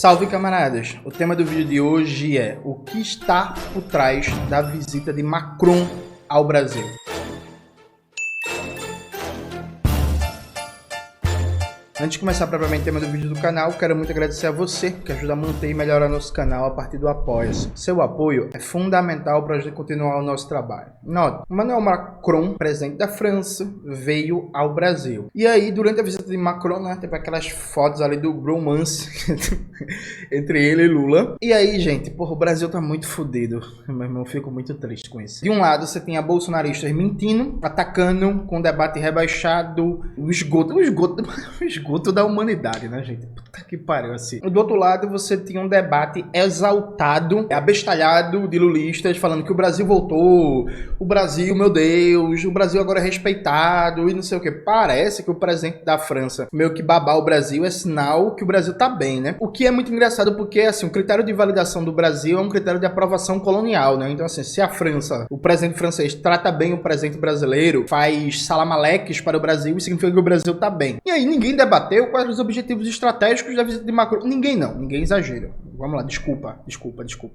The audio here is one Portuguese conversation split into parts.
Salve, camaradas! O tema do vídeo de hoje é o que está por trás da visita de Macron ao Brasil. Antes de começar propriamente o tema do vídeo do canal, quero muito agradecer a você que ajuda a manter e melhorar nosso canal a partir do Apoia-se. Seu apoio é fundamental para a gente continuar o nosso trabalho. Nota, Emmanuel Macron, presidente da França, veio ao Brasil. E aí, durante a visita de Macron, né, teve aquelas fotos ali do bromance entre ele e Lula. E aí, gente, porra, o Brasil tá muito fodido. Meu irmão, eu fico muito triste com isso. De um lado, você tinha bolsonaristas mentindo, atacando com debate rebaixado, o esgoto da humanidade, né, gente? Puta que pariu, assim. Do outro lado, você tinha um debate exaltado, abestalhado de lulistas, falando que o Brasil voltou, o Brasil, meu Deus, o Brasil agora é respeitado e não sei o que. Parece que o presidente da França meio que babar o Brasil é sinal que o Brasil tá bem, né? O que é muito engraçado porque, assim, o critério de validação do Brasil é um critério de aprovação colonial, né? Então, assim, se a França, o presidente francês trata bem o presidente brasileiro, faz salamaleques para o Brasil, isso significa que o Brasil tá bem. E aí, ninguém debateu quais os objetivos estratégicos da visita de Macron. Ninguém exagera. Vamos lá, desculpa.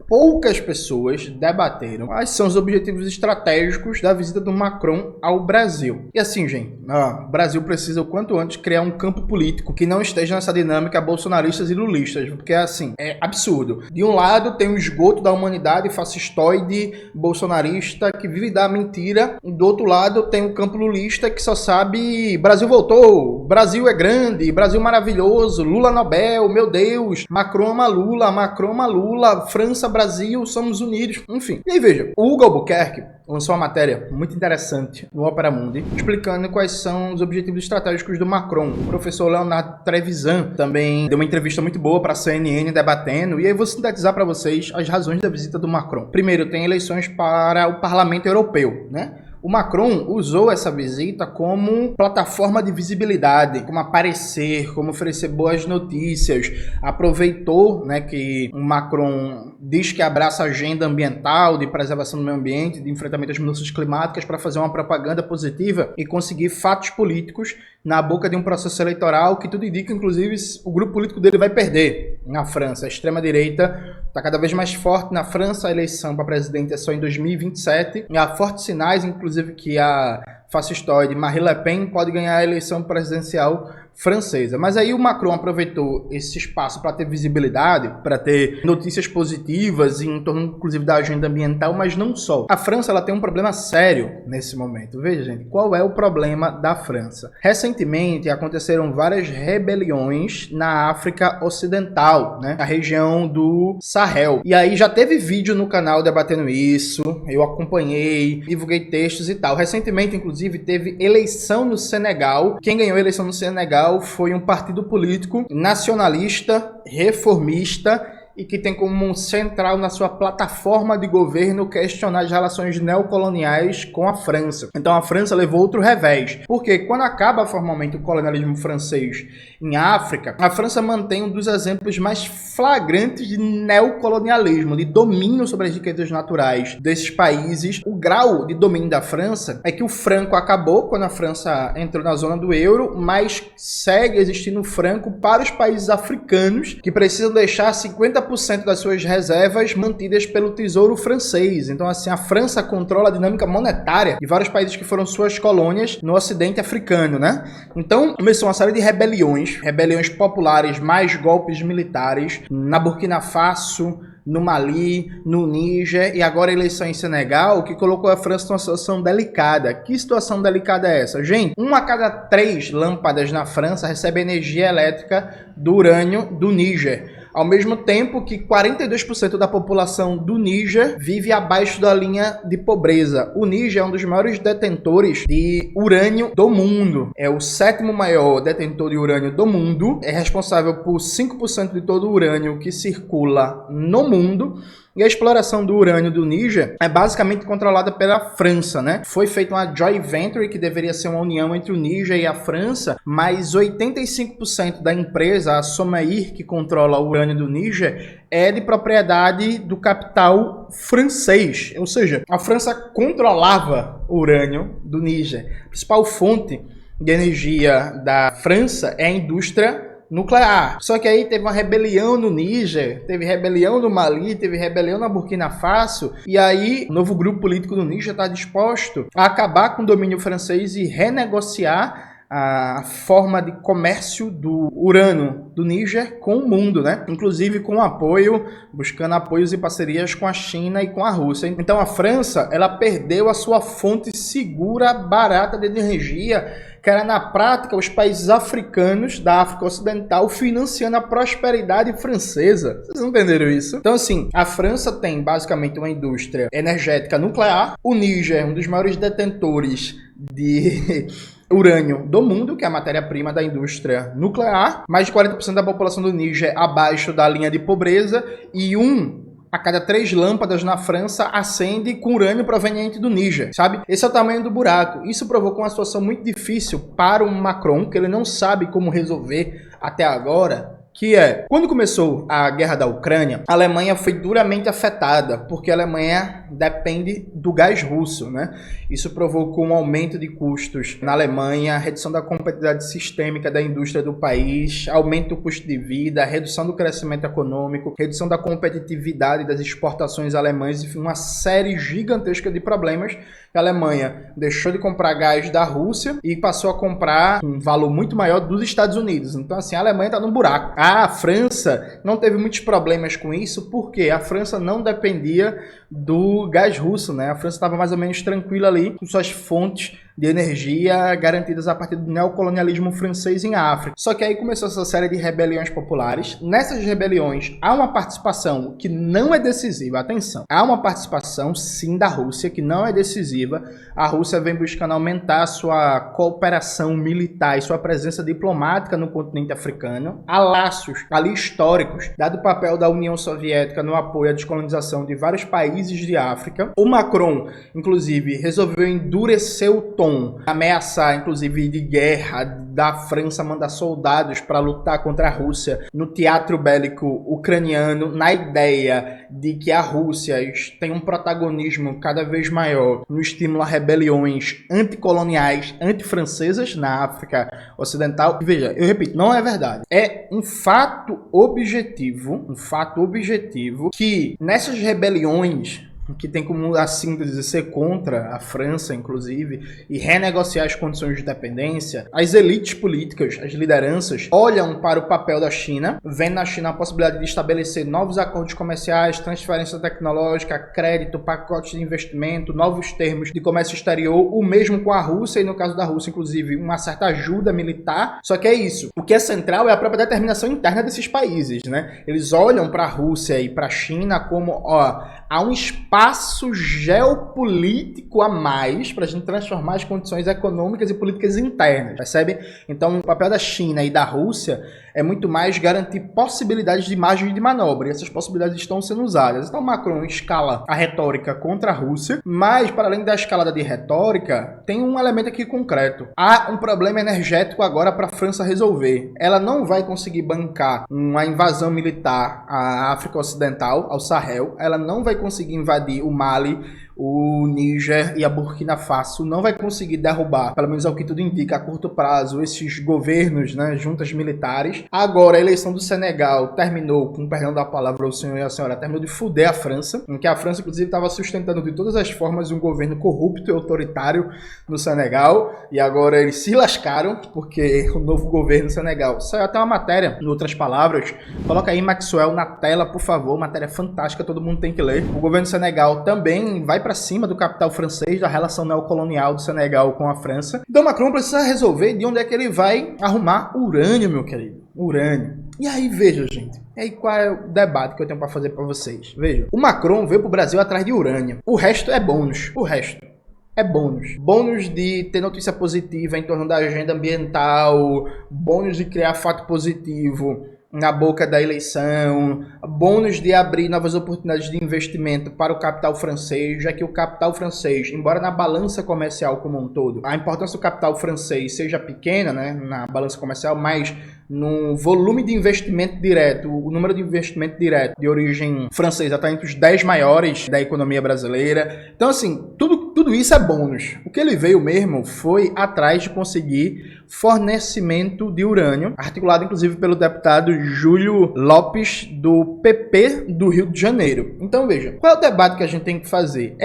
Poucas pessoas debateram quais são os objetivos estratégicos da visita do Macron ao Brasil. E assim, gente, o Brasil precisa o quanto antes criar um campo político que não esteja nessa dinâmica bolsonaristas e lulistas, porque assim, é absurdo. De um lado tem o esgoto da humanidade fascistoide bolsonarista que vive da mentira, e do outro lado tem o campo lulista que só sabe Brasil voltou, Brasil é grande, Brasil maravilhoso, Lula Nobel, meu Deus, Macron ama Lula, França, Brasil, somos unidos, enfim. E aí veja, o Hugo Albuquerque lançou uma matéria muito interessante no Opera Mundi, explicando quais são os objetivos estratégicos do Macron. O professor Leonardo Trevisan também deu uma entrevista muito boa para a CNN debatendo, e aí eu vou sintetizar para vocês as razões da visita do Macron. Primeiro, tem eleições para o Parlamento Europeu, né? O Macron usou essa visita como plataforma de visibilidade, como aparecer, como oferecer boas notícias. Aproveitou, né, que o Macron diz que abraça a agenda ambiental, de preservação do meio ambiente, de enfrentamento às mudanças climáticas para fazer uma propaganda positiva e conseguir fatos políticos na boca de um processo eleitoral que tudo indica, inclusive, o grupo político dele vai perder na França. A extrema-direita está cada vez mais forte na França, a eleição para presidente é só em 2027, e há fortes sinais, inclusive, que a fascistoide Marine Le Pen pode ganhar a eleição presidencial francesa. Mas aí o Macron aproveitou esse espaço para ter visibilidade, para ter notícias positivas em torno, inclusive, da agenda ambiental, mas não só. A França, ela tem um problema sério nesse momento. Veja, gente, qual é o problema da França? Recentemente aconteceram várias rebeliões na África Ocidental, né? Na região do Sahel. E aí já teve vídeo no canal debatendo isso, eu acompanhei, divulguei textos e tal. Recentemente, inclusive, teve eleição no Senegal. Quem ganhou a eleição no Senegal foi um partido político nacionalista, reformista e que tem como central na sua plataforma de governo questionar as relações neocoloniais com a França. Então a França levou outro revés, porque quando acaba formalmente o colonialismo francês em África, a França mantém um dos exemplos mais flagrantes de neocolonialismo, de domínio sobre as riquezas naturais desses países. O grau de domínio da França é que o franco acabou quando a França entrou na zona do euro, mas segue existindo o franco para os países africanos que precisam deixar 50% das suas reservas mantidas pelo Tesouro francês. Então, assim, a França controla a dinâmica monetária de vários países que foram suas colônias no ocidente africano, né? Então, começou uma série de rebeliões populares, mais golpes militares na Burkina Faso, no Mali, no Níger e agora a eleição em Senegal, que colocou a França numa situação delicada. Que situação delicada é essa? Gente, 1 a cada 3 lâmpadas na França recebe energia elétrica do urânio do Níger. Ao mesmo tempo que 42% da população do Níger vive abaixo da linha de pobreza. O Níger é um dos maiores detentores de urânio do mundo. É o 7º maior detentor de urânio do mundo. É responsável por 5% de todo o urânio que circula no mundo. E a exploração do urânio do Níger é basicamente controlada pela França, né? Foi feita uma joint venture, que deveria ser uma união entre o Níger e a França, mas 85% da empresa, a Somaïr, que controla o urânio do Níger, é de propriedade do capital francês. Ou seja, a França controlava o urânio do Níger. A principal fonte de energia da França é a indústria nuclear. Só que aí teve uma rebelião no Níger, teve rebelião no Mali, teve rebelião na Burkina Faso, e aí o novo grupo político do Níger está disposto a acabar com o domínio francês e renegociar a forma de comércio do urânio do Níger com o mundo, né? Inclusive com apoio, buscando apoios e parcerias com a China e com a Rússia. Então a França, ela perdeu a sua fonte segura, barata de energia, que era na prática os países africanos da África Ocidental financiando a prosperidade francesa. Vocês entenderam isso? Então assim, a França tem basicamente uma indústria energética nuclear, o Níger é um dos maiores detentores de urânio do mundo, que é a matéria-prima da indústria nuclear. Mais de 40% da população do Níger abaixo da linha de pobreza e a cada 3 lâmpadas na França acende com urânio proveniente do Níger, sabe? Esse é o tamanho do buraco. Isso provocou uma situação muito difícil para o Macron, que ele não sabe como resolver até agora, que é, quando começou a guerra da Ucrânia, a Alemanha foi duramente afetada, porque a Alemanha depende do gás russo, né? Isso provocou um aumento de custos na Alemanha, redução da competitividade sistêmica da indústria do país, aumento do custo de vida, redução do crescimento econômico, redução da competitividade das exportações alemãs, enfim, uma série gigantesca de problemas. A Alemanha deixou de comprar gás da Rússia e passou a comprar um valor muito maior dos Estados Unidos. Então, assim, a Alemanha está no buraco. A França não teve muitos problemas com isso, porque a França não dependia do gás russo, né? A França estava mais ou menos tranquila ali com suas fontes de energia garantidas a partir do neocolonialismo francês em África. Só que aí começou essa série de rebeliões populares. Nessas rebeliões há uma participação que não é decisiva, atenção, há uma participação sim da Rússia que não é decisiva. A Rússia vem buscando aumentar sua cooperação militar e sua presença diplomática no continente africano. Há laços ali históricos, dado o papel da União Soviética no apoio à descolonização de vários países de África. O Macron, inclusive, resolveu endurecer o tom, ameaçar, inclusive, de guerra, da França mandar soldados para lutar contra a Rússia no teatro bélico ucraniano, na ideia de que a Rússia tem um protagonismo cada vez maior no estímulo a rebeliões anticoloniais, antifrancesas na África Ocidental. Veja, eu repito, não é verdade. É um fato objetivo que nessas rebeliões que tem como a síntese ser contra a França, inclusive, e renegociar as condições de dependência, as elites políticas, as lideranças, olham para o papel da China, vendo na China a possibilidade de estabelecer novos acordos comerciais, transferência tecnológica, crédito, pacotes de investimento, novos termos de comércio exterior, o mesmo com a Rússia, e no caso da Rússia, inclusive, uma certa ajuda militar. Só que é isso. O que é central é a própria determinação interna desses países, né? Eles olham para a Rússia e para a China como, há um espaço geopolítico a mais para a gente transformar as condições econômicas e políticas internas, percebe? Então, o papel da China e da Rússia é muito mais garantir possibilidades de margem de manobra, e essas possibilidades estão sendo usadas. Então, Macron escala a retórica contra a Rússia, mas, para além da escalada de retórica, tem um elemento aqui concreto. Há um problema energético agora para a França resolver. Ela não vai conseguir bancar uma invasão militar à África Ocidental, ao Sahel, ela não vai conseguir invadir o Mali, o Níger e a Burkina Faso, não vai conseguir derrubar, pelo menos ao que tudo indica, a curto prazo, esses governos, né, juntas militares. Agora, a eleição do Senegal terminou, com perdão da palavra, o senhor e a senhora, terminou de fuder a França, em que a França, inclusive, estava sustentando de todas as formas um governo corrupto e autoritário no Senegal, e agora eles se lascaram, porque o novo governo do Senegal saiu até uma matéria, em outras palavras, coloca aí, Maxwell, na tela, por favor, matéria fantástica, todo mundo tem que ler. O governo do Senegal também vai para cima do capital francês, da relação neocolonial do Senegal com a França. Então Macron precisa resolver de onde é que ele vai arrumar urânio, meu querido. Urânio. E aí, veja, gente. E aí, qual é o debate que eu tenho para fazer para vocês? Veja, o Macron veio pro Brasil atrás de urânio. O resto é bônus. O resto é bônus. Bônus de ter notícia positiva em torno da agenda ambiental, bônus de criar fato positivo na boca da eleição, bônus de abrir novas oportunidades de investimento para o capital francês, já que o capital francês, embora na balança comercial como um todo, a importância do capital francês seja pequena, né, na balança comercial, mas no volume de investimento direto, o número de investimento direto de origem francesa está entre os 10 maiores da economia brasileira. Então, assim, tudo tudo isso é bônus. O que ele veio mesmo foi atrás de conseguir fornecimento de urânio, articulado inclusive pelo deputado Júlio Lopes, do PP do Rio de Janeiro. Então veja, qual é o debate que a gente tem que fazer?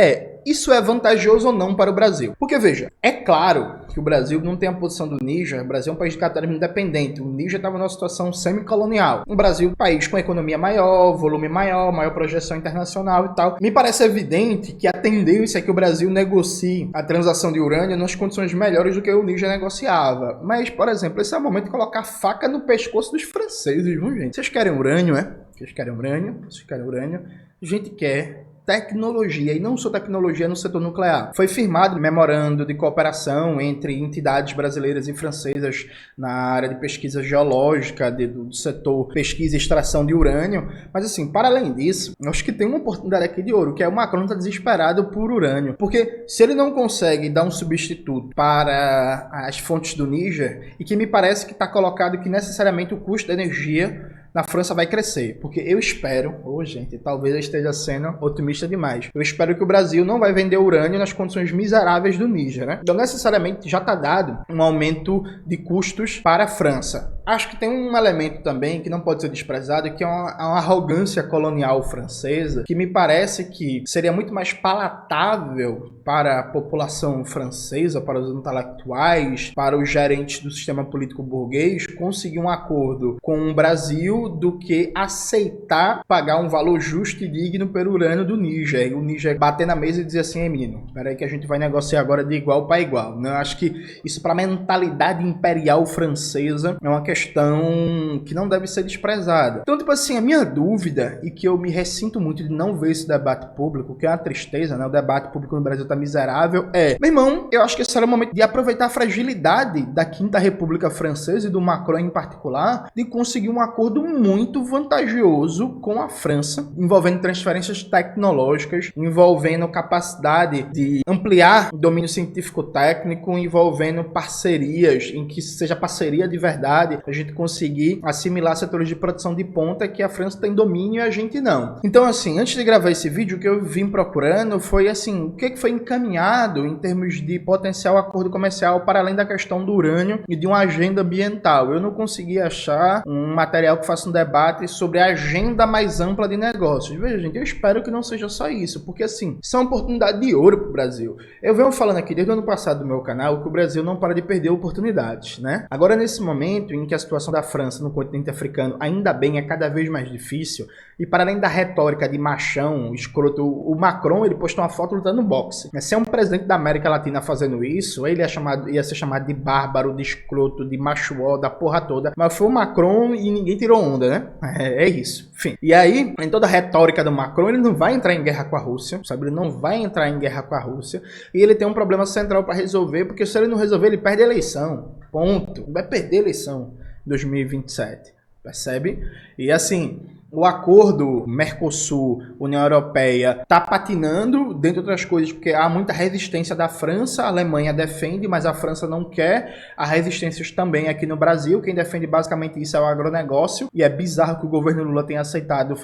Isso é vantajoso ou não para o Brasil? Porque veja, é claro que o Brasil não tem a posição do Níger. O Brasil é um país de capitalismo independente. O Níger estava numa situação semicolonial. O Brasil é um país com economia maior, volume maior, maior projeção internacional e tal. Me parece evidente que a tendência é que o Brasil negocie a transação de urânio nas condições melhores do que o Níger negociava. Mas, por exemplo, esse é o momento de colocar faca no pescoço dos franceses, viu, gente? Vocês querem urânio, é? Vocês querem urânio? Vocês querem urânio? A gente quer tecnologia, e não só tecnologia no setor nuclear. Foi firmado um memorando de cooperação entre entidades brasileiras e francesas na área de pesquisa geológica, do setor pesquisa e extração de urânio. Mas assim, para além disso, eu acho que tem uma oportunidade aqui de ouro, que é o Macron está desesperado por urânio. Porque se ele não consegue dar um substituto para as fontes do Níger, e que me parece que está colocado que necessariamente o custo da energia na França vai crescer, porque eu espero, gente, talvez eu esteja sendo otimista demais, eu espero que o Brasil não vai vender urânio nas condições miseráveis do Níger, né? Então necessariamente já está dado um aumento de custos para a França. Acho que tem um elemento também que não pode ser desprezado, que é uma arrogância colonial francesa, que me parece que seria muito mais palatável para a população francesa, para os intelectuais, para os gerentes do sistema político burguês, conseguir um acordo com o Brasil do que aceitar pagar um valor justo e digno pelo urânio do Níger. E o Níger bater na mesa e dizer assim: menino, peraí que a gente vai negociar agora de igual para igual. Eu acho que isso, para a mentalidade imperial francesa, é uma questão que não deve ser desprezada. Então, tipo assim, a minha dúvida, e que eu me ressinto muito de não ver esse debate público, que é uma tristeza, né? O debate público no Brasil tá miserável, meu irmão, eu acho que esse era o momento de aproveitar a fragilidade da Quinta República Francesa e do Macron em particular, de conseguir um acordo muito vantajoso com a França, envolvendo transferências tecnológicas, envolvendo capacidade de ampliar o domínio científico-técnico, envolvendo parcerias, em que seja parceria de verdade, a gente conseguir assimilar setores de produção de ponta que a França tem domínio e a gente não. Então, assim, antes de gravar esse vídeo, o que eu vim procurando foi, assim, o que foi encaminhado em termos de potencial acordo comercial para além da questão do urânio e de uma agenda ambiental. Eu não consegui achar um material que faça um debate sobre a agenda mais ampla de negócios. Veja, gente, eu espero que não seja só isso, porque, assim, isso é uma oportunidade de ouro para o Brasil. Eu venho falando aqui desde o ano passado do meu canal que o Brasil não para de perder oportunidades, né? Agora, nesse momento em que a situação da França no continente africano, ainda bem, é cada vez mais difícil, e para além da retórica de machão, escroto, o Macron, ele postou uma foto lutando boxe. Se é um presidente da América Latina fazendo isso, ele ia ser chamado de bárbaro, de escroto, de machuó, da porra toda, mas foi o Macron e ninguém tirou onda, né? É isso. Enfim. E aí, em toda a retórica do Macron, ele não vai entrar em guerra com a Rússia, sabe? Ele não vai entrar em guerra com a Rússia, e ele tem um problema central para resolver, porque se ele não resolver, ele perde a eleição. Ponto. Vai perder a eleição em 2027. Percebe? E assim, o acordo Mercosul-União Europeia está patinando, dentre outras coisas, porque há muita resistência da França. A Alemanha defende, mas a França não quer. Há resistências também aqui no Brasil. Quem defende basicamente isso é o agronegócio. E é bizarro que o governo Lula tenha aceitado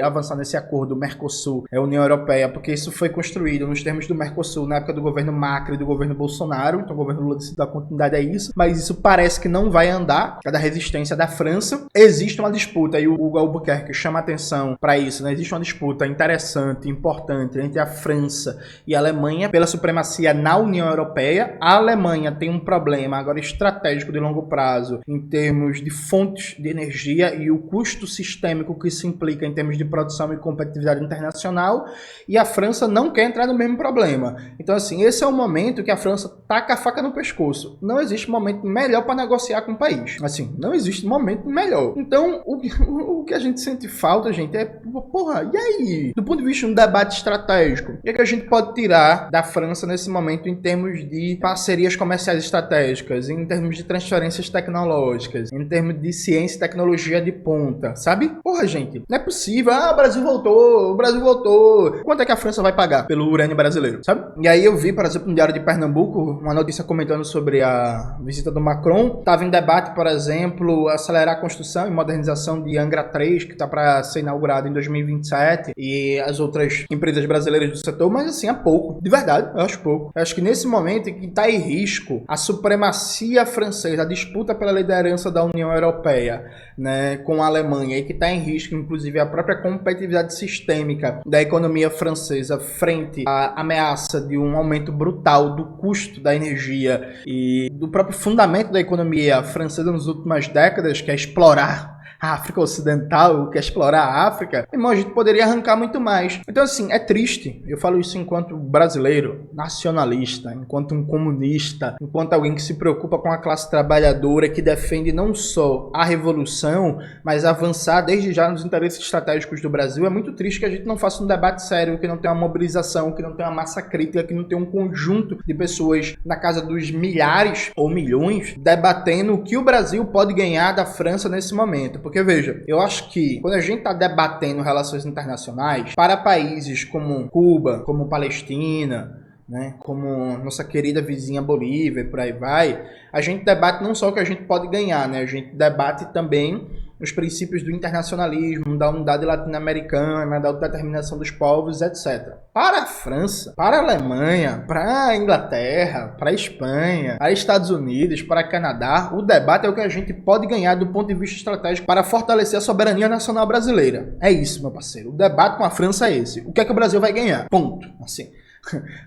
avançar nesse acordo Mercosul-União Europeia, porque isso foi construído nos termos do Mercosul na época do governo Macri e do governo Bolsonaro. Então o governo Lula decidiu dar continuidade a isso. Mas isso parece que não vai andar, é da resistência da França. Existe uma disputa, e o Hugo Albuquerque chama atenção para isso, né? Existe uma disputa interessante, importante entre a França e a Alemanha pela supremacia na União Europeia. A Alemanha tem um problema agora estratégico de longo prazo em termos de fontes de energia e o custo sistêmico que isso implica em termos de produção e competitividade internacional, e a França não quer entrar no mesmo problema. Então, assim, esse é o momento que a França taca a faca no pescoço. Não existe momento melhor para negociar com o país. Assim, não existe momento melhor. Então, o que a gente sente falta, gente, é, porra, e aí? Do ponto de vista de um debate estratégico, o que é que a gente pode tirar da França nesse momento em termos de parcerias comerciais estratégicas, em termos de transferências tecnológicas, em termos de ciência e tecnologia de ponta, sabe? Porra, gente, não é possível. Ah, o Brasil voltou. Quanto é que a França vai pagar pelo urânio brasileiro, sabe? E aí eu vi, por exemplo, no Diário de Pernambuco, uma notícia comentando sobre a visita do Macron. Tava em debate, por exemplo, acelerar a construção e modernização de Angra 3, que está para ser inaugurado em 2027 e as outras empresas brasileiras do setor, mas assim, é pouco. De verdade, eu acho pouco. Eu acho que nesse momento em que está em risco a supremacia francesa, a disputa pela liderança da União Europeia, né, com a Alemanha, e que está em risco, inclusive, a própria competitividade sistêmica da economia francesa frente à ameaça de um aumento brutal do custo da energia e do próprio fundamento da economia francesa nas últimas décadas, que é explorar a África Ocidental, quer explorar a África, irmão, a gente poderia arrancar muito mais. Então, assim, é triste. Eu falo isso enquanto brasileiro, nacionalista, enquanto um comunista, enquanto alguém que se preocupa com a classe trabalhadora, que defende não só a revolução, mas avançar desde já nos interesses estratégicos do Brasil. É muito triste que a gente não faça um debate sério, que não tenha uma mobilização, que não tenha uma massa crítica, que não tenha um conjunto de pessoas na casa dos milhares ou milhões debatendo o que o Brasil pode ganhar da França nesse momento. Porque, veja, eu acho que quando a gente está debatendo relações internacionais, para países como Cuba, como Palestina, né, como nossa querida vizinha Bolívia, por aí vai, a gente debate não só o que a gente pode ganhar, né, a gente debate também os princípios do internacionalismo, da unidade latino-americana, da autodeterminação dos povos, etc. Para a França, para a Alemanha, para a Inglaterra, para a Espanha, para os Estados Unidos, para o Canadá, o debate é o que a gente pode ganhar do ponto de vista estratégico para fortalecer a soberania nacional brasileira. É isso, meu parceiro. O debate com a França é esse. O que é que o Brasil vai ganhar? Ponto. Assim.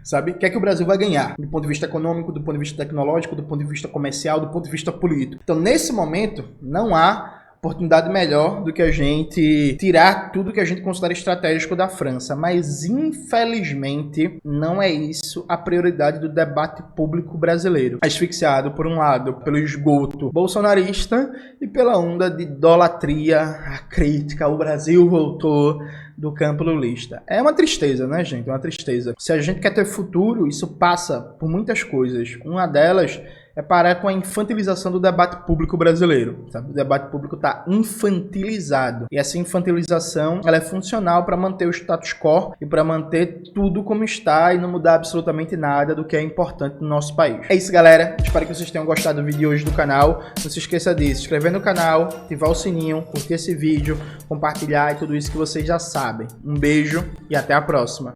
Sabe? O que é que o Brasil vai ganhar? Do ponto de vista econômico, do ponto de vista tecnológico, do ponto de vista comercial, do ponto de vista político. Então, nesse momento, não há oportunidade melhor do que a gente tirar tudo que a gente considera estratégico da França. Mas, infelizmente, não é isso a prioridade do debate público brasileiro. Asfixiado, por um lado, pelo esgoto bolsonarista e pela onda de idolatria, a crítica, o Brasil voltou do campo lulista. É uma tristeza, né, gente? É uma tristeza. Se a gente quer ter futuro, isso passa por muitas coisas. Uma delas é parar com a infantilização do debate público brasileiro. Sabe? O debate público está infantilizado. E essa infantilização ela é funcional para manter o status quo e para manter tudo como está e não mudar absolutamente nada do que é importante no nosso país. É isso, galera. Espero que vocês tenham gostado do vídeo de hoje do canal. Não se esqueça de se inscrever no canal, ativar o sininho, curtir esse vídeo, compartilhar e tudo isso que vocês já sabem. Um beijo e até a próxima.